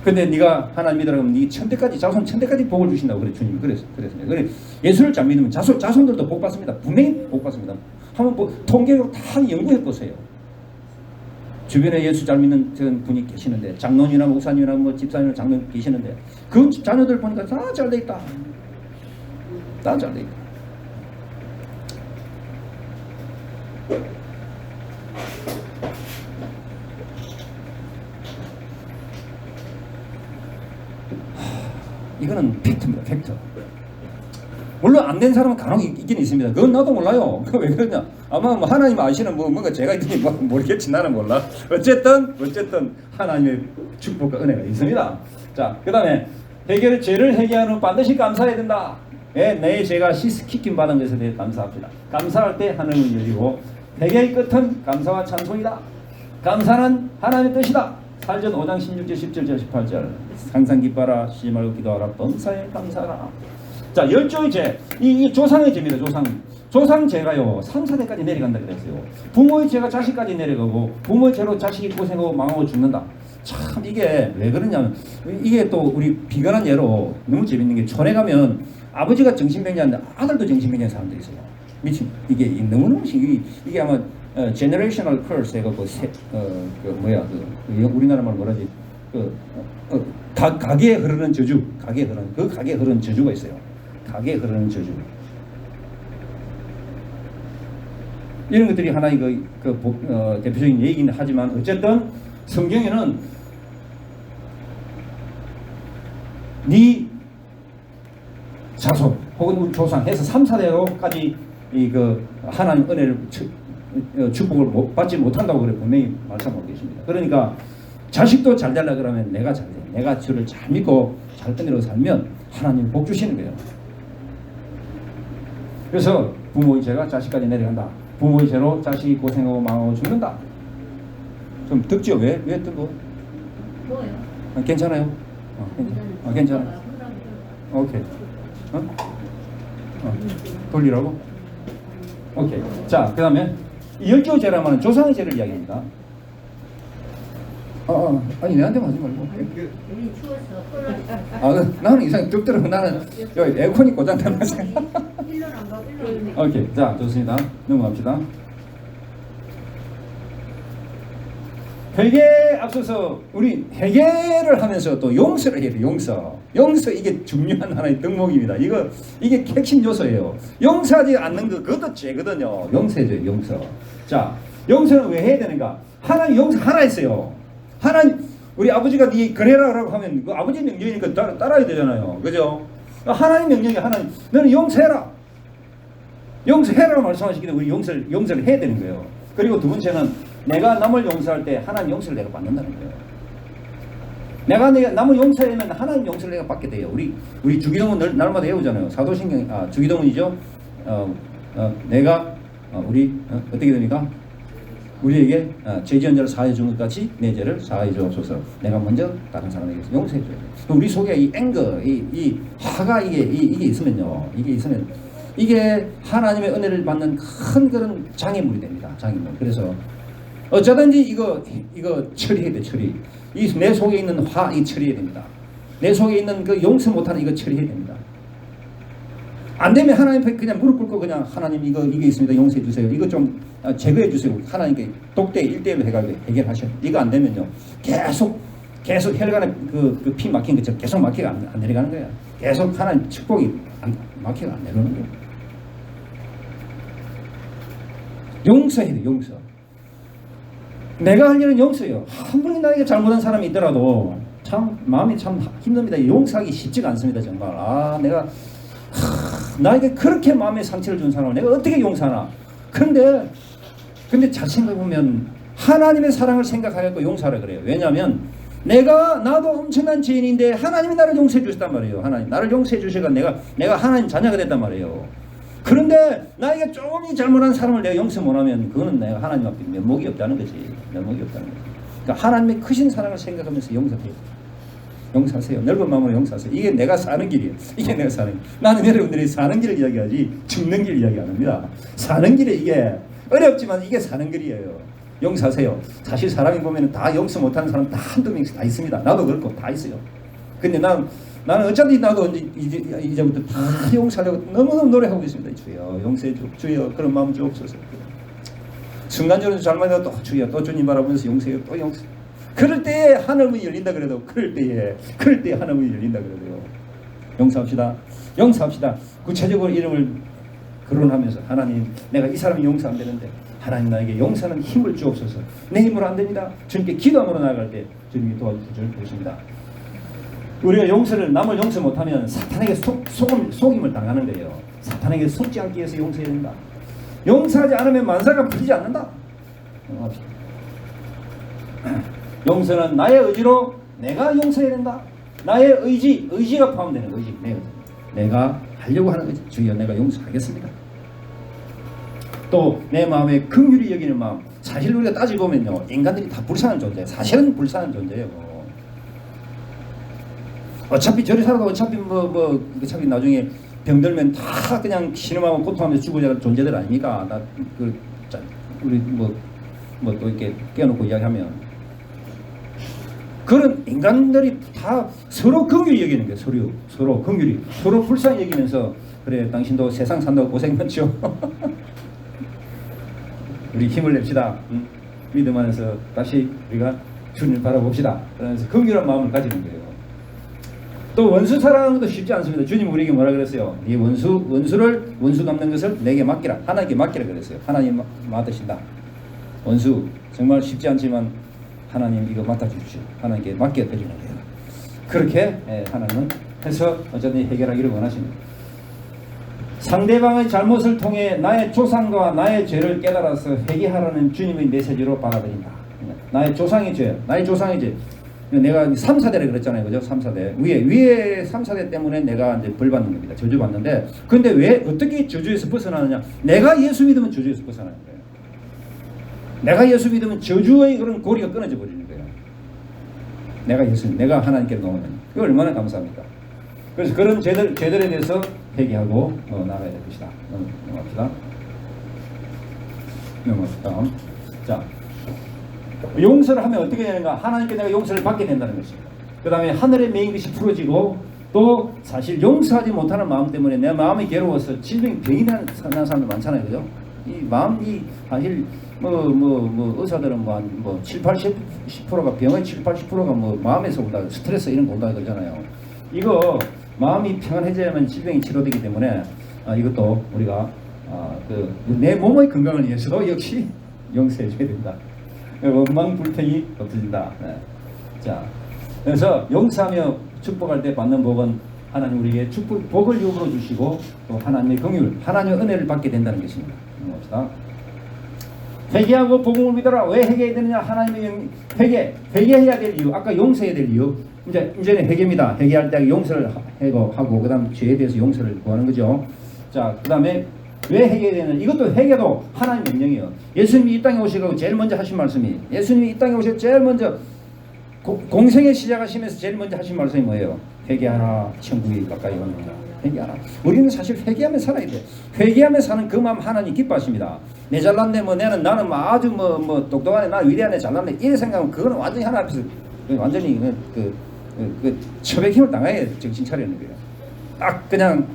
근데 네가 하나님 믿으라 하면 네 천대까지 자손 천대까지 복을 주신다고 그래 주님이 그랬습니다. 그래 예수를 잘 믿으면 자손들도 복 받습니다. 분명히 복 받습니다. 한번 통계로 다 연구해 보세요. 주변에 예수 잘 믿는 분이 계시는데 장로님이나 목사님이나 뭐 집사님이나 장로 계시는데 그 자녀들 보니까 다 잘 돼 있다. 다 잘 돼 있다. 이거는 팩트입니다. 팩트. 물론 안 된 사람은 간혹 있긴 있습니다. 그건 나도 몰라요. 왜 그러냐? 아마 뭐 하나님 아시는 뭔가 제가 있더니 모르겠지. 나는 몰라. 어쨌든 하나님의 축복과 은혜가 있습니다. 자, 그 다음에 죄를 해결하는 반드시 감사해야 된다. 예, 내 죄가 씻김 받은 것에 대해 감사합니다. 감사할 때 하늘은 열리고 회개의 끝은 감사와 찬송이다. 감사는 하나님의 뜻이다. 살전 5장 16절 17절 18절 항상 기뻐라 쉬지 말고 기도하라 범사에 감사하라. 자, 열조의 죄, 이 조상의 죄입니다. 조상 죄가요 3, 4대까지 내려간다 그랬어요. 부모의 죄가 자식까지 내려가고 부모의 죄로 자식이 고생하고 망하고 죽는다. 참 이게 왜 그러냐면 이게 또 우리 비관한 예로 너무 재밌는 게 촌에 가면 아버지가 정신병자인데 아들도 정신병자 사람들이 있어요. 미친 이게 너무너무 이게 아마 generational curse 해갖고 우리나라 말 뭐라지 가게에 흐르는 저주, 가게에 흐르는 저주가 있어요. 가게에 흐르는 저주. 이런 것들이 하나의 대표적인 얘기긴 하지만 어쨌든 성경에는 네 자손 혹은 우리 조상 해서 3, 4대로까지 하나님 은혜를 축복을 받지 못한다고 그래 분명히 말씀하고 계십니다. 그러니까 자식도 잘 되려 그러면 내가 잘 돼. 내가 주를 잘 믿고 잘 떠내려 살면 하나님 복 주시는 거예요. 그래서 부모의 죄가 자식까지 내려간다. 부모의 죄로 자식이 고생하고 망하고 죽는다. 좀 덥죠? 왜 뜨고? 뭐요? 괜찮아요? 괜찮아요. 오케이. 돌리라고? 오케이. 자, 그 다음에 열조 죄라면 하는 조상의 죄를 이야기합니다. 아니 내한테만 하지 말고. 우리 추웠어. 나는 이상 덥더라고. 나는 여기 에어컨이 고장났어. 일로 안 가. 오케이. 자, 좋습니다. 넘어갑시다. 회개에 앞서서 우리 회개를 하면서 또 용서를 해야 돼요. 용서 이게 중요한 하나의 덕목입니다. 이게 핵심 요소예요. 용서하지 않는 그것도 죄거든요. 용서해줘요. 용서. 자, 용서는 왜 해야 되는가? 하나님 용서 하나 했어요. 하나님 우리 아버지가 네 그래라라고 하면 그 아버지 명령이니까 따라야 되잖아요. 그죠? 하나님 명령이 하나님 너는 용서해라. 용서해라고 말씀하시기 때문에 우리 용서를 해야 되는 거예요. 그리고 두 번째는 내가 남을 용서할 때 하나님 용서를 내가 받는다는 거예요. 내가 남을 용서하면 하나님 용서를 내가 받게 돼요. 우리 주기도문 날마다 외우잖아요. 사도신경 주기도문이죠. 내가 어떻게 됩니까? 우리에게 죄 지은 자를 사하여 준 것 같이 내 죄를 사하여 주옵소서. 내가 먼저 다른 사람에게 용서해 줘야 돼요. 우리 속에 이 앵거, 이 화가 이게 있으면요. 이게 하나님의 은혜를 받는 큰 그런 장애물이 됩니다. 장애물. 그래서 어쩌든지 이거 처리해야 돼. 처리. 내 속에 있는 이 처리해야 됩니다. 내 속에 있는 그 용서 못하는 이거 처리해야 됩니다. 안 되면 하나님 앞에 그냥 무릎 꿇고 그냥 하나님 이게 있습니다. 용서해 주세요. 이거 좀 제거해 주세요. 하나님께 독대 1대1로 해가지고 해결하셔. 이거 안 되면요. 계속 혈관에 그 피 막힌 것처럼 계속 막히가 안 내려가는 거야. 계속 하나님 축복이 막히가 안 내려오는 거야. 용서해야 돼. 용서. 내가 할 일은 용서예요. 한 분이 나에게 잘못한 사람이 있더라도 참 마음이 참 힘듭니다. 용서하기 쉽지가 않습니다. 정말. 나에게 그렇게 마음에 상처를 준 사람을 내가 어떻게 용서하나. 근데 잘 생각해보면 하나님의 사랑을 생각하고 용서하라 그래요. 왜냐하면 나도 엄청난 죄인인데 하나님이 나를 용서해 주셨단 말이에요. 하나님 나를 용서해 주시가 내가 하나님 자녀가 됐단 말이에요. 그런데 나에게 조금이 잘못한 사람을 내가 용서 못하면 그거는 내가 하나님 앞에 면목이 없다는 거지. 면목이 없다는 거지. 그러니까 하나님의 크신 사랑을 생각하면서 용서하세요. 넓은 마음으로 용서하세요. 이게 내가 사는 길이에요. 이게 내가 사는 길. 나는 여러분들이 사는 길을 이야기하지 죽는 길을 이야기 안 합니다. 사는 길에 이게 어렵지만 이게 사는 길이에요. 용서하세요. 사실 사람이 보면 다 용서 못하는 사람 다 한두 명씩 다 있습니다. 나도 그렇고 다 있어요. 근데 나는 어차피 나도 이제부터 다 용서하려고 너무너무 노력하고 있습니다. 주여 용서해 주, 주여 그런 마음 주옵소서. 순간적으로 잘못해도 또 주여 또 주님 바라보면서 용서해요. 또 용서. 그럴 때에 하늘문이 열린다 그래도 그럴 때에 하늘문이 열린다 그래도요. 용서합시다. 용서합시다. 구체적으로 이름을 거론하면서 하나님 내가 이 사람이 용서 안 되는데 하나님 나에게 용서하는 힘을 주옵소서. 내 힘으로 안 됩니다. 주님께 기도함으로 나아갈 때 주님이 도와주실 것입니다. 우리가 남을 용서 못하면 사탄에게 속임을 당하는 거예요. 사탄에게 속지 않기 위해서 용서해야 된다. 용서하지 않으면 만사가 풀리지 않는다. 용서는 나의 의지로 내가 용서해야 된다. 나의 의지가 포함되는 의지. 내가 하려고 하는 의지. 주여 내가 용서하겠습니다. 또 내 마음에 긍휼히 여기는 마음. 사실 우리가 따지고 보면요, 인간들이 다 불쌍한 존재예요. 사실은 불쌍한 존재예요. 어차피 저리 살아도 어차피 어차피 나중에 병들면 다 그냥 신음하고 고통하면서 죽어야 존재들 아닙니까? 우리 또 이렇게 깨놓고 이야기하면 그런 인간들이 다 서로 긍휼히 여기는 거예요. 서로 긍휼히 서로 불쌍히 여기면서 그래 당신도 세상 산다고 고생 많죠. 우리 힘을 냅시다. 믿음 안에서 다시 우리가 주님을 바라봅시다. 그러면서 긍휼한 마음을 가지는 거예요. 또 원수 사랑하는 것도 쉽지 않습니다. 주님 우리에게 뭐라 그랬어요? 이 원수 갚는 것을 내게 맡기라. 하나님께 맡기라 그랬어요. 하나님 맡으신다. 원수 정말 쉽지 않지만 하나님 이거 맡아주십시오. 하나님께 맡겨드리는 거예요. 그렇게 하나님은 해서 어쨌든 해결하기를 원하십니다. 상대방의 잘못을 통해 나의 조상과 나의 죄를 깨달아서 회개하라는 주님의 메시지로 받아들인다. 나의 조상의 죄, 나의 조상의 죄. 내가 3사대를 그랬잖아요. 그죠? 3사대. 위에 3사대 때문에 내가 이제 벌 받는 겁니다. 저주 받는데, 근데 왜, 어떻게 저주에서 벗어나느냐? 내가 예수 믿으면 저주에서 벗어나는 거예요. 내가 예수 믿으면 저주의 그런 고리가 끊어져 버리는 거예요. 내가 하나님께 놓으면. 그게 얼마나 감사합니까? 그래서 그런 죄들에 대해서 회개하고 나가야 될 것이다. 넘어갑시다. 자. 용서를 하면 어떻게 되는가? 하나님께 내가 용서를 받게 된다는 것입니다. 그 다음에 하늘의 매인 것이 풀어지고 또 사실 용서하지 못하는 마음 때문에 내 마음이 괴로워서 병이 나는 사람들 많잖아요. 그죠? 이 마음이 사실 의사들은 70-80%가 병의 70-80%가 마음에서 온다, 스트레스 이런 거 온다 그러잖아요. 이거 마음이 평안해져야만 질병이 치료되기 때문에 이것도 우리가 내 몸의 건강을 위해서도 역시 용서해 줘야 된다. 원망 불평이 없어진다. 네. 자, 그래서 용서하며 축복할 때 받는 복은 하나님 우리에게 복을 유업으로 주시고 또 하나님의 긍휼, 하나님의 은혜를 받게 된다는 것입니다. 봅시다. 회개하고 복음을 믿어라. 왜 회개해야 되느냐? 하나님의 회개해야 될 이유. 아까 용서해야 될 이유. 이제는 회개입니다. 회개할 때 용서를 하고 그다음 죄에 대해서 용서를 구하는 거죠. 자, 그다음에 왜 회개해야 되는? 이것도 회개도 하나님 명령이에요. 예수님이 이 땅에 오시고 제일 먼저 하신 말씀이, 예수님이 이 땅에 오시고 제일 먼저 공생에 시작하시면서 제일 먼저 하신 말씀이 뭐예요? 회개하라, 천국이 가까이 옵니다. 회개하라. 우리는 사실 회개하며 살아야 돼. 회개하며 사는 그 마음 하나님 기뻐하십니다. 내 잘났네, 나는 아주 똑똑하네, 나 위대하네, 잘났네 이런 생각은 그거는 완전히 하나 앞에서 완전히 처백 힘을 당해야 정신 차리는 거예요. 딱 그냥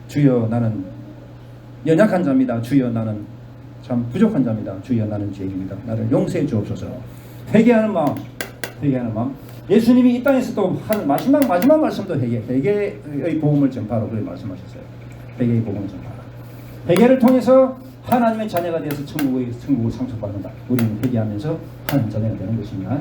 주여 나는 연약한 자입니다. 주여 나는 참 부족한 자입니다. 주여 나는 죄인입니다. 나를 용서해 주옵소서. 회개하는 마음. 예수님이 이 땅에서 또 한 마지막 말씀도 회개의 복음을 전파로 그렇게 말씀하셨어요. 회개의 복음을 전파라. 회개를 통해서 하나님의 자녀가 되어서 천국을 상속받는다. 우리는 회개하면서 하나님 자녀가 되는 것입니다.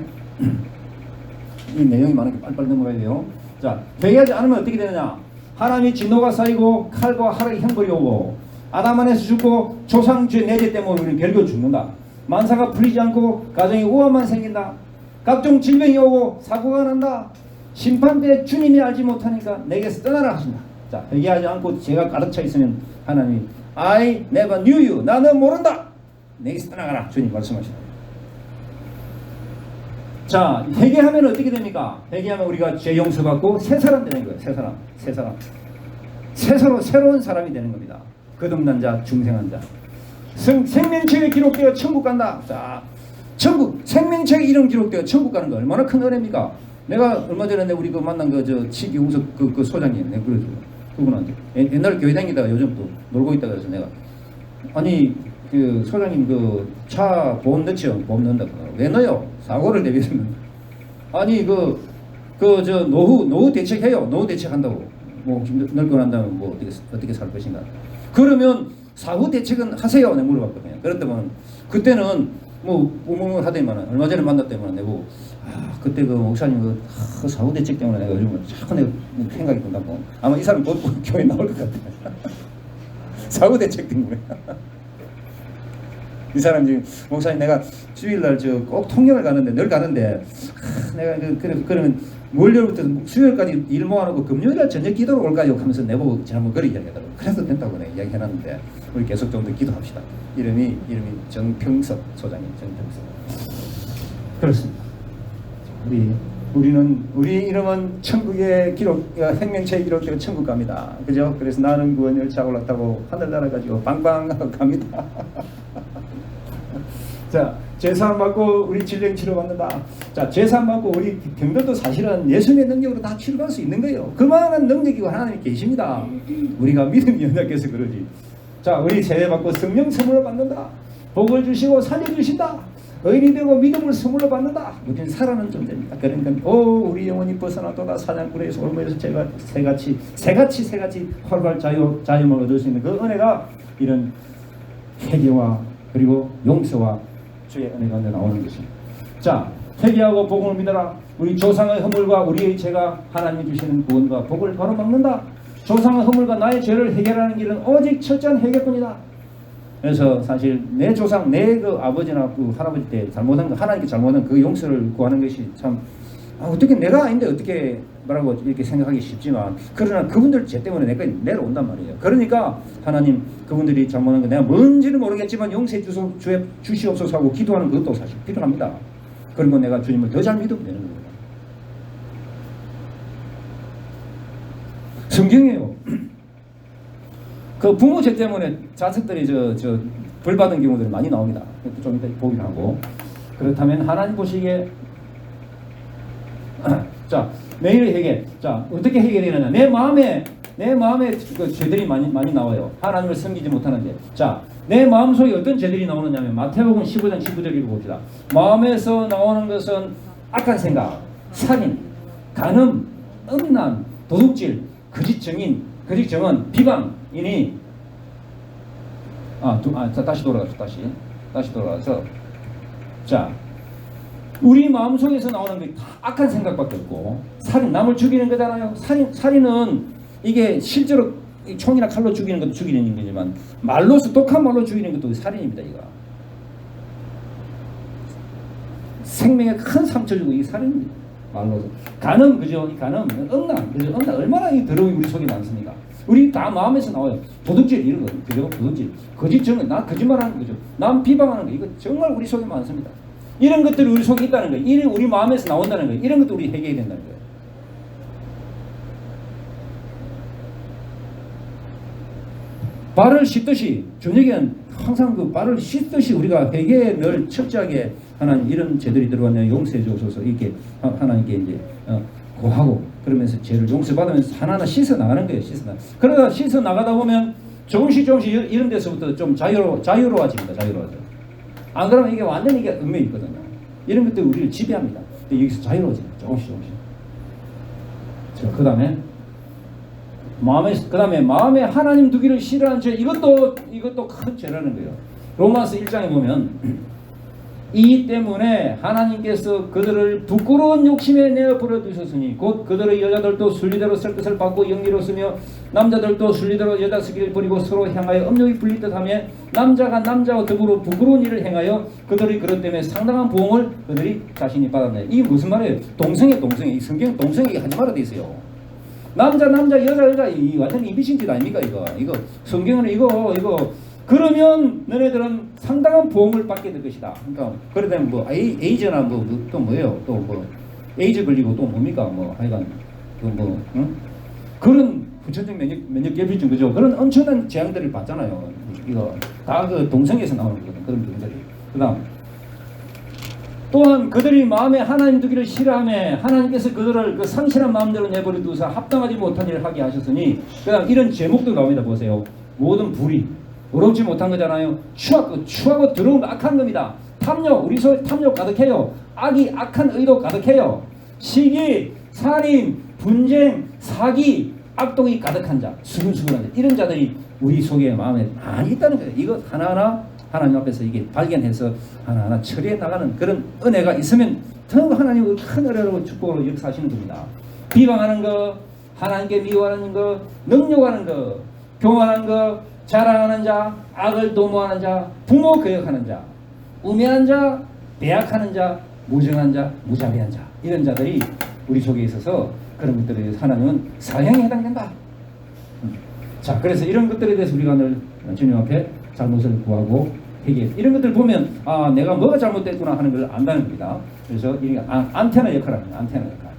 이 내용이 많으니까 빨리빨리 넘어가야 돼요. 자, 회개하지 않으면 어떻게 되느냐? 하나님의 진노가 쌓이고 칼과 활의 형벌이 오고 아담 안에서 죽고 조상죄 내죄 때문에 우리는 결국 죽는다. 만사가 풀리지 않고 가정에 우환만 생긴다. 각종 질병이 오고 사고가 난다. 심판 때 주님이 알지 못하니까 내게서 떠나라 하신다. 자, 회개하지 않고 죄가 가득 차 있으면 하나님이 I never knew you. 나는 모른다. 내게서 떠나가라. 주님 말씀하신다. 자, 회개하면 어떻게 됩니까? 회개하면 우리가 죄 용서받고 새 사람 되는 거예요. 새 사람. 새로운 사람이 되는 겁니다. 거듭난 자, 중생한 자. 생명책에 기록되어 천국 간다. 자, 천국 생명책에 이름 기록되어 천국 가는 거 얼마나 큰 은혜입니까? 내가 얼마 전에 우리 그 만난 그 치기 우석 그 소장님 내가 그러죠. 그분한테 옛날 교회 다니다가 요즘 또 놀고 있다 그래서 내가 아니 그 소장님 그 차 보험 넣죠? 보험 넣는다고 왜 넣어요? 사고를 대비했으면 아니 그 저 노후 대책해요. 노후 대책한다고 뭐 늙고 난다면 뭐 어떻게 살 것인가? 그러면 사후 대책은 하세요. 내가 물어봤거든요. 그랬더니 그때는 뭐 우물하더니만 얼마 전에 만났더니만 내고 그때 그 목사님 그 사후 대책 때문에 내가 요즘 자꾸 내가 생각이 든다고 아마 이 사람 곧 교회 나올 것 같아. 사후 대책 때문에. 이 사람 지금 목사님 내가 주일날 저 꼭 통영을 가는데 늘 가는데 내가 그러면 월요일부터 수요일까지 일 모아놓고 금요일날 저녁 기도로 올까요? 하면서 내보고 지난번 그렇게 이야기하더라고. 그래서 된다고 내가 이야기해놨는데 우리 계속 좀 더 기도합시다. 이름이 정평석 소장님. 정평석. 그렇습니다. 우리 이름은 천국의 기록 생명체의 기록되고 천국 갑니다. 그죠? 그래서 나는 구원 열차 올랐다고 하늘 날아가지고 방방 갑니다. 자, 제사 받고 우리 질병 치료 받는다. 자, 제사 받고 우리 병들도 사실은 예수님의 능력으로 다 치료할 수 있는 거예요. 그만한 능력이 하나님 계십니다. 우리가 믿음이 연약해서 그러지. 자, 우리 세례 받고 성령 선물을 받는다. 복을 주시고 살려주신다. 의인이 되고 믿음을 선물로 받는다. 우리는 살아는 존재입니다. 그러니까 우리 영혼이 벗어나도다 사냥꾼에서 올무에서 새같이 활발 자유를 얻을 수 있는 그 은혜가 이런 회개와 그리고 용서와 주의 은혜가 나오는 것입니다. 자, 회개하고 복음을 믿어라. 우리 조상의 허물과 우리의 죄가 하나님이 주시는 구원과 복을 가로막는다. 조상의 허물과 나의 죄를 해결하는 길은 오직 철저한 회개뿐이다. 그래서 사실 내 조상, 내 그 아버지나 그 할아버지 때 잘못한 거, 하나님께 잘못한 그 용서를 구하는 것이 참 어떻게 내가 아닌데 어떻게 뭐라고 이렇게 생각하기 쉽지만 그러나 그분들 죄 때문에 내가 내려온단 말이에요. 그러니까 하나님 그분들이 잘못한 거 내가 뭔지는 모르겠지만 용서해 주시옵소서 하고 기도하는 것도 사실 필요합니다. 그리고 내가 주님을 더 잘 믿으면 되는 겁니다. 성경이에요. 그 부모 죄 때문에 자식들이 벌 받은 경우들이 많이 나옵니다. 좀 이따 보긴 하고. 그렇다면 하나님 보시기에 자, 매일 회개. 자, 어떻게 해결되느냐? 내 마음에 그 죄들이 많이 나와요. 하나님을 섬기지 못하는 죄. 자, 내 마음속에 어떤 죄들이 나오느냐면 마태복음 15장 19절 읽어봅시다. 마음에서 나오는 것은 악한 생각, 살인, 간음, 음란, 도둑질, 거짓 증언, 비방이니 다시 돌아가서 자, 우리 마음속에서 나오는 게 다 악한 생각밖에 없고 살인, 남을 죽이는 거잖아요. 살인은 이게 실제로 총이나 칼로 죽이는 것도 죽이는 거지만 말로서 독한 말로 죽이는 것도 살인입니다. 이거 생명에 큰 상처 주고 이게 살인입니다. 말로서 간음, 그죠? 이 간음, 음란, 그죠? 음란 얼마나 이 더러움이 우리 속에 많습니까? 우리 다 마음에서 나와요. 도둑질 이런 거, 그죠? 도둑질, 거짓 증언, 나 거짓말하는 거, 그죠? 남 비방하는 거, 이거 정말 우리 속에 많습니다. 이런 것들이 우리 속에 있다는 거예요. 이런 우리 마음에서 나온다는 거예요. 이런 것도 우리 해결해야 된다는 거예요. 발을 씻듯이 저녁에는 항상 그 발을 씻듯이 우리가 회개에 늘 철저하게 하나님 이런 죄들이 들어왔네요. 용서해 주옵소서 이렇게 하나님께 이제 고하고 그러면서 죄를 용서받으면서 하나하나 씻어 나가는 거예요. 그러다 씻어 나가다 보면 조금씩 이런 데서부터 좀 자유로워집니다. 안 그러면 이게 완전히 이게 은밀히 있거든요. 이런 것들이 우리를 지배합니다. 근데 여기서 자유로워집니다. 조금씩. 그 다음에 마음에 하나님 두기를 싫어하는 죄, 이것도 큰 죄라는 거예요. 로마서 1장에 보면 이 때문에 하나님께서 그들을 부끄러운 욕심에 내어버려 두셨으니 곧 그들의 여자들도 순리대로 쓸 것을 받고 영리로쓰며 남자들도 순리대로 여자 쓰기를 버리고 서로 향하여 음욕이 불리듯 하며 남자가 남자와 더불어 부끄러운 일을 행하여 그들의 그것 때문에 상당한 보응을 그들이 자신이 받았네. 이게 무슨 말이에요? 동성애. 이 성경 동성애 하지 말아 돼 있어요. 남자 여자 이 완전히 미친 짓 아닙니까? 이거 성경은 이거 그러면 너네들은 상당한 보험을 받게 될 것이다. 그러니까 그러다면 뭐 에이즈나 또 뭐예요? 또 뭐 에이즈 걸리고 또 뭡니까? 뭐 하여간 그런 후천적 면역 결핍증 그죠? 그런 엄청난 재앙들을 봤잖아요. 이거 다 그 동성에서 나오는 거거든. 그런 병들이. 그다음 또한 그들이 마음에 하나님 두기를 싫어하며 하나님께서 그들을 그 상실한 마음대로 내버려 두사 합당하지 못한 일을 하게 하셨으니 그다음 이런 제목도 나옵니다. 보세요. 모든 불의 의롭지 못한 거잖아요. 추하고 더러운 악한 겁니다. 탐욕 우리 속에 탐욕 가득해요. 악이 악한 의도 가득해요. 시기 살인 분쟁 사기 악독이 가득한 자 수근수근한 자 이런 자들이 우리 속에 마음에 많이 있다는 거예요. 이거 하나하나 하나님 앞에서 이게 발견해서 하나하나 처리해 나가는 그런 은혜가 있으면 더욱 하나님의 큰 은혜로 축복으로 역사하시는 겁니다. 비방하는 거, 하나님께 미워하는 거, 능욕하는 거, 교만한 거, 자랑하는 자, 악을 도모하는 자, 부모 거역하는 자, 우매한 자, 배약하는 자, 무정한 자, 무자비한 자 이런 자들이 우리 속에 있어서 그런 것들에 대해서 하나님은 사형에 해당된다. 자, 그래서 이런 것들에 대해서 우리가 늘 주님 앞에 잘못을 구하고 회개 이런 것들 보면 아 내가 뭐가 잘못됐구나 하는 걸 안다는 겁니다. 그래서 이게 안테나 역할을 합니다. 안테나 역할.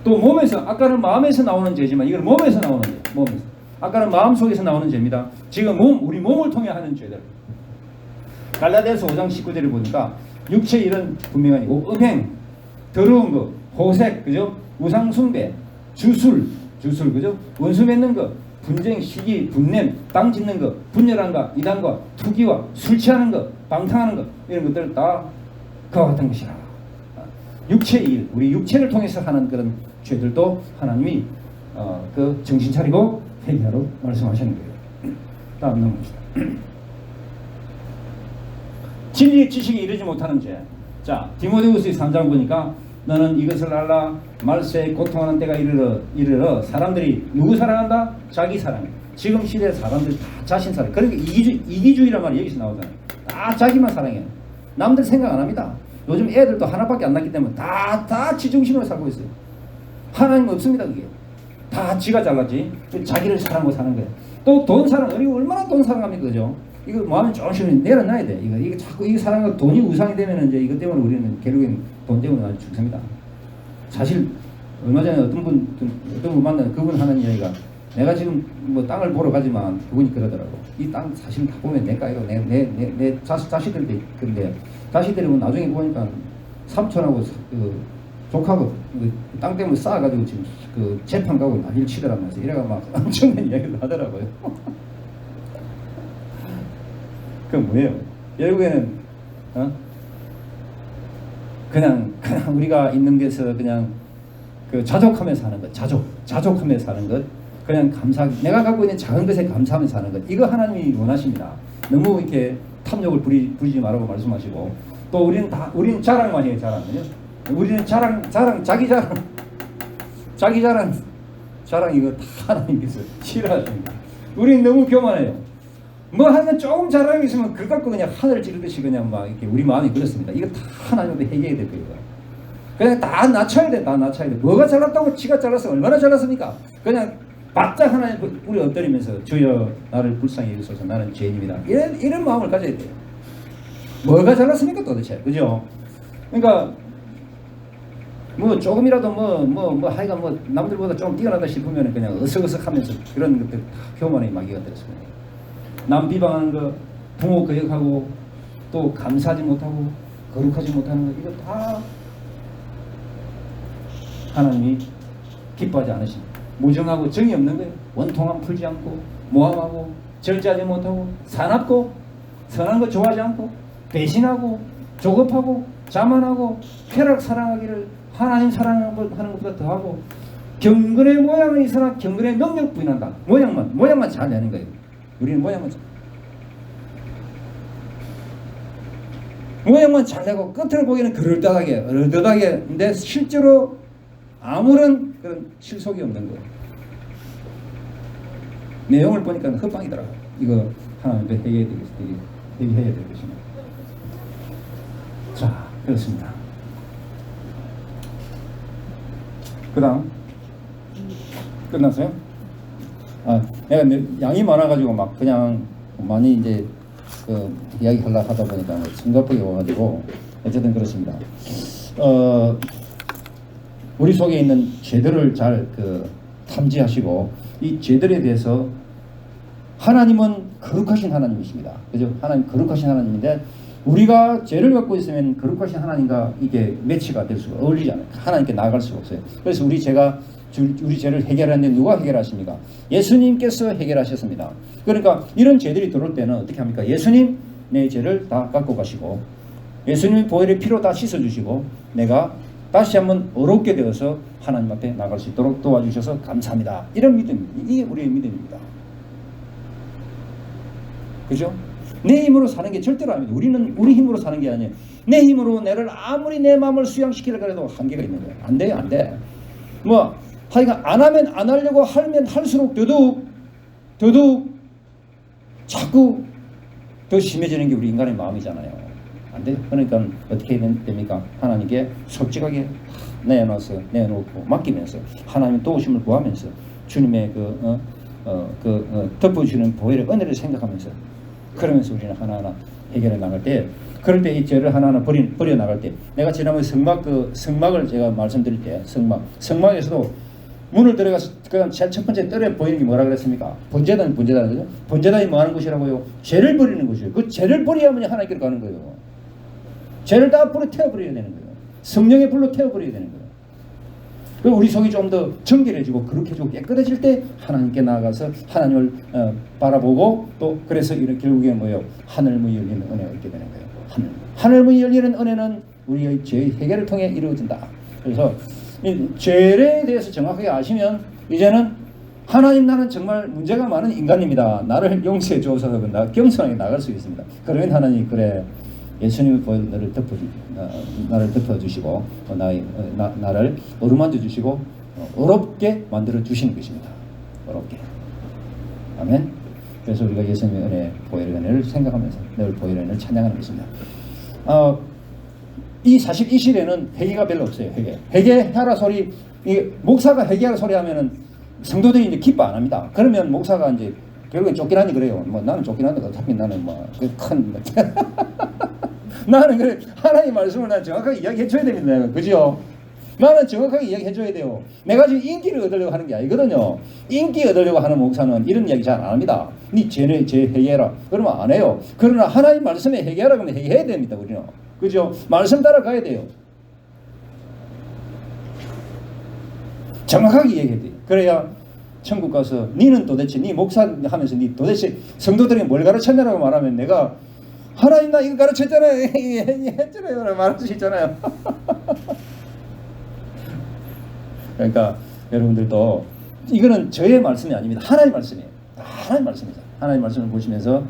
또 몸에서 아까는 마음에서 나오는 죄지만 이건 몸에서 나오는 죄. 몸에서. 아까는 마음속에서 나오는 죄입니다. 지금 우리 몸을 통해 하는 죄들. 갈라디아서 5장 19절을 보니까 육체 일은 분명히 아니고 음행, 더러운 거, 호색, 그죠? 우상숭배, 주술, 그죠? 원수 맺는 거, 분쟁, 시기, 분냄, 땅 짓는 거, 분열한가, 이단과 투기와 술 취하는 거, 방탕하는 거 이런 것들 다 그와 같은 것이라. 육체의 일, 우리 육체를 통해서 하는 그런 죄들도 하나님이 그 정신 차리고 회개하러 말씀하시는 거예요. 다음 넘어갑시다. 진리의 지식에 이르지 못하는 죄. 자, 디모데후서 3장 보니까 너는 이것을 알라 말세에 고통하는 때가 이르러 사람들이 누구 사랑한다? 자기 사랑해. 지금 시대 사람들 다 자신 사랑. 그러니까 이기주의란 말이 여기서 나오잖아요. 다 자기만 사랑해. 남들 생각 안 합니다. 요즘 애들도 하나밖에 안 낳기 때문에 다 지중심으로 살고 있어요. 하나님 없습니다. 그게 다 지가 잘났지. 자기를 사랑하고 사는 거예요. 또 돈 사랑. 우리가 얼마나 돈 사랑합니까? 그죠? 이거 마음이 조금씩 내려놔야 돼. 이거 자꾸 이거 사랑하고 돈이 우상이 되면 이제 이것 때문에 우리는 결국엔 돈 때문에 아주 죽습니다. 사실 얼마 전에 어떤 분 만나서 그분 하는 이야기가 내가 지금 뭐 땅을 보러 가지만 그분이 그러더라고. 이 땅 사실 다 보면 내가 이거 내 자식들인데 그런데 자식들이 뭐 나중에 보니까 삼촌하고 그 조카하고 그 땅 때문에 쌓아가지고 지금 그 재판 가고 난리를 치더라면서 이래가 막 엄청난 이야기를 하더라고요. 그건 뭐예요? 결국에는 그냥 우리가 있는 데서 그냥 그 자족하면서 사는 것, 자족하면서 사는 것, 그냥 내가 갖고 있는 작은 것에 감사하면서 사는 것, 이거 하나님이 원하십니다. 너무 이렇게 탐욕을 부리지 말라고 말씀하시고, 또 우리는 자랑만 해요, 자랑은요. 우리는 자기 자랑 이거 다 하나님께서 싫어하십니다. 우리는 너무 교만해요. 뭐 하여간 조금 자랑이 있으면 그거 갖고 그냥 하늘을 찌르듯이 그냥 막 이렇게 우리 마음이 그렇습니다. 이거 다 하나님한테 해결해야 될 거예요. 그냥 다 낮춰야 돼. 뭐가 잘났다고 지가 잘났어. 얼마나 잘났습니까? 그냥 바짝 하나님 우리 엎드리면서 주여 나를 불쌍히 여기소서 나는 죄인입니다. 이런 마음을 가져야 돼요. 뭐가 잘났습니까 도대체? 그죠? 그러니까 뭐 조금이라도 뭐 하여간 뭐 남들보다 좀 뛰어나다 싶으면 그냥 어석어석하면서 그런 것들 다 교만의 마귀가 되었습니다. 남 비방하는 거, 부모 거역하고 또 감사하지 못하고 거룩하지 못하는 거 이거 다 하나님이 기뻐하지 않으십니다. 무정하고 정이 없는 거예요. 원통함 풀지 않고 모함하고 절제하지 못하고 사납고 선한 거 좋아하지 않고 배신하고 조급하고 자만하고 쾌락 사랑하기를 하나님 사랑하는 것보다 더하고 경건의 모양은 있으나 경건의 능력 부인한다. 모양만 잘 내는 거예요. 우리는 모양만 잘 내고 끝을 보기에는 그럴듯하게 근데 실제로 아무런 그런 실속이 없는 거예요. 내용을 보니까 헛방이더라고요. 이거 하나님께 회개해야 될 것입니다. 자, 그렇습니다. 그 다음 끝났어요? 내가 양이 많아가지고 막 그냥 많이 이제 그 이야기 하려고 하다 보니까 심각하게 와가지고 어쨌든 그렇습니다. 우리 속에 있는 죄들을 잘 탐지하시고 이 죄들에 대해서 하나님은 거룩하신 하나님이십니다. 그죠? 하나님 거룩하신 하나님인데 우리가 죄를 갖고 있으면 거룩하신 하나님과 이게 매치가 될 수가 어울리지 않아요. 하나님께 나아갈 수가 없어요. 그래서 우리 죄를 해결하는데 누가 해결하십니까? 예수님께서 해결하셨습니다. 그러니까 이런 죄들이 들어올 때는 어떻게 합니까? 예수님 내 죄를 다 갖고 가시고 예수님 보혈의 피로 다 씻어주시고 내가 다시 한번 어렵게 되어서 하나님 앞에 나갈 수 있도록 도와주셔서 감사합니다. 이런 믿음입니다. 이게 우리의 믿음입니다. 그죠? 내 힘으로 사는 게 절대로 아닙니다. 우리는 우리 힘으로 사는 게 아니에요. 내 힘으로 내를 아무리 내 마음을 수양시키려고 해도 한계가 있는 거예요. 안 돼요, 안 돼. 뭐 하여간 안 하면 안 하려고 하면 할수록 더더욱 자꾸 더 심해지는 게 우리 인간의 마음이잖아요. 안 돼요. 그러니까 어떻게 됩니까? 하나님께 솔직하게 내놓고 맡기면서 하나님 도우심을 구하면서 주님의 덮어주시는 보혈의 은혜를 생각하면서 그러면서 우리는 하나하나 해결해 나갈 때 그럴 때 이 죄를 하나하나 버려 나갈 때 내가 지난번에 성막을 제가 말씀드릴 때 성막에서도 문을 들어가서 그냥 제일 첫 번째 떨어 보이는 게 뭐라 그랬습니까? 번제단이죠. 번제단이 뭐 하는 것이라고요? 죄를 버리는 것이에요. 그 죄를 버려야만 하나님께로 가는 거예요. 죄를 다 불에 태워버려야 되는 거예요. 성령의 불로 태워버려야 되는 거예요. 그리고 우리 속이 좀 더 정결해지고 거룩해지고 깨끗해질 때 하나님께 나아가서 하나님을 바라보고 또 그래서 이런 결국에 뭐예요? 하늘문이 열리는 은혜가 있게 되는 거예요. 하늘문이 열리는 은혜는 우리의 죄 해결을 통해 이루어진다. 그래서 이 죄에 대해서 정확하게 아시면 이제는 하나님 나는 정말 문제가 많은 인간입니다. 나를 용서해 주옵소서 나 겸손하게 나갈 수 있습니다. 그러면 하나님 그래 예수님을 보여 나를 덮어주시고 나를 어루만져 주시고 어렵게 만들어 주시는 것입니다. 어렵게. 아멘. 그래서 우리가 예수님의 은혜, 보혈의 은혜를 생각하면서 늘 보혈의 은혜를 찬양하는 것입니다. 사실 이 시대는 회개가 별로 없어요. 회개하라 소리, 목사가 회개하라 소리 하면은 성도들이 이제 기뻐 안 합니다. 그러면 목사가 이제 결국엔 쫓겨나니 그래요. 뭐 나는 쫓겨나는데 어차피 나는 큰 나는 그래 하나님 말씀을 난 정확하게 이야기해 줘야 됩니다. 그죠? 나는 정확하게 이야기해 줘야 돼요. 내가 지금 인기를 얻으려고 하는 게 아니거든요. 인기 얻으려고 하는 목사는 이런 이야기 잘 안 합니다. 네 죄 회개해라. 그러면 안 해요. 그러나 하나님 말씀에 회개하라 그러면 회개해야 됩니다. 우리는. 그죠? 말씀 따라가야 돼요. 정확하게 이야기해야 돼요. 그래야 천국 가서 니는 도대체 니 목사 하면서 니 도대체 성도들에게 뭘 가르쳤냐라고 말하면 내가 하나님 나 이거 가르쳤잖아요. 했잖아요. 말할 수 있잖아요. 그러니까 여러분들도 이거는 저의 말씀이 아닙니다. 하나님 말씀이에요. 하나님 말씀이죠. 하나님 말씀을 보시면서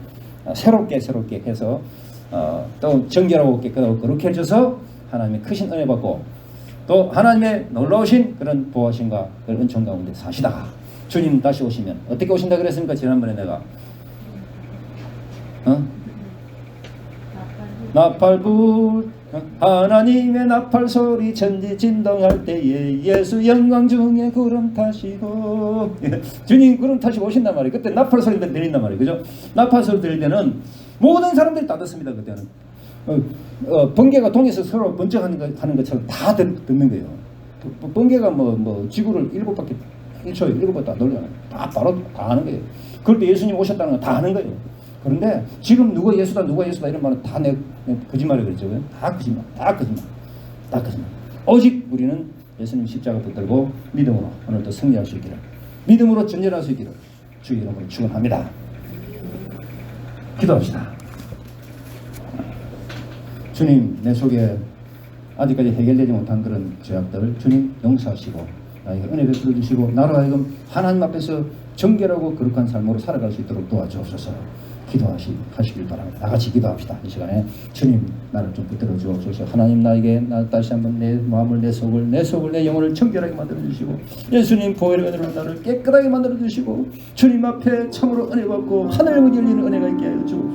새롭게 해서 또 정결하고 깨끗하고 거룩해 해줘서 하나님의 크신 은혜 받고 또 하나님의 놀라우신 그런 보호하심과 그런 은총 가운데 사시다가 주님 다시 오시면 어떻게 오신다 그랬습니까? 지난번에 내가 나팔불 하나님의 나팔 소리 천지 진동할 때에 예수 영광 중에 구름 타시고 주님 구름 타시고 오신단 말이에요. 그때 나팔 소리 들린단 말이에요. 그죠? 나팔 소리 들릴 때는 모든 사람들이 다 듣습니다. 그때는 번개가 동에서 서로 번쩍하는 것처럼 다 듣는 거예요. 번개가 뭐 지구를 7바퀴 1초에 7번 다 돌려요. 다 바로 다 하는 거예요. 그럴 때 예수님 오셨다는 건 다 하는 거예요. 그런데 지금 누가 예수다 이런 말은 다 내 거짓말이 그랬죠. 다 거짓말. 오직 우리는 예수님 십자가 붙들고 믿음으로 오늘도 승리할 수 있기를, 믿음으로 전진할 수 있기를 주의 이름으로 축원합니다. 기도합시다. 주님, 내 속에 아직까지 해결되지 못한 그런 죄악들을 주님 용서하시고 나에게 은혜 베풀어 주시고 나로 하여금 하나님 앞에서 정결하고 거룩한 삶으로 살아갈 수 있도록 도와주옵소서. 기도하시길 바랍니다. 다 같이 기도합시다. 이 시간에 주님 나를 좀 붙들어 주옵소서. 하나님 나에게 나 다시 한번 내 마음을 내 속을 내 영혼을 정결하게 만들어 주시고 예수님 보혈의 은혜로 나를 깨끗하게 만들어 주시고 주님 앞에 참으로 은혜 받고 하늘문 열리는 은혜가 있게 하여 주옵소서.